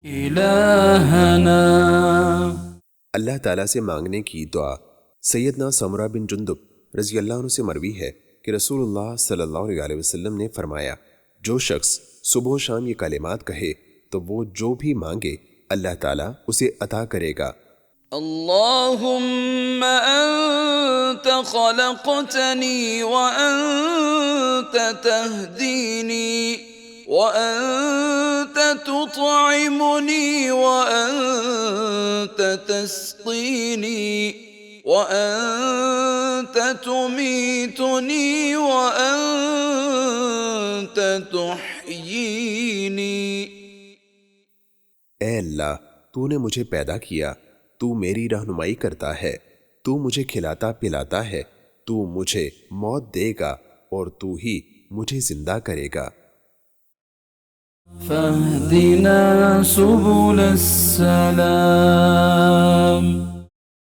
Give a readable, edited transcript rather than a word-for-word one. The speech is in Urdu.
إلهنا. اللہ تعالیٰ سے مانگنے کی دعا۔ سیدنا سمرہ بن جندب رضی اللہ عنہ سے مروی ہے کہ رسول اللہ صلی اللہ علیہ وسلم نے فرمایا، جو شخص صبح و شام یہ کلمات کہے تو وہ جو بھی مانگے اللہ تعالیٰ اسے عطا کرے گا۔ اللهم أنت خلقتني وأنت تهديني وأنت تطعمني وأنت تسقيني وأنت تميتني وأنت تحييني۔ اے اللہ، تو نے مجھے پیدا کیا، تو میری رہنمائی کرتا ہے، تو مجھے کھلاتا پلاتا ہے، تو مجھے موت دے گا اور تو ہی مجھے زندہ کرے گا۔ فاهدنا سبل السلام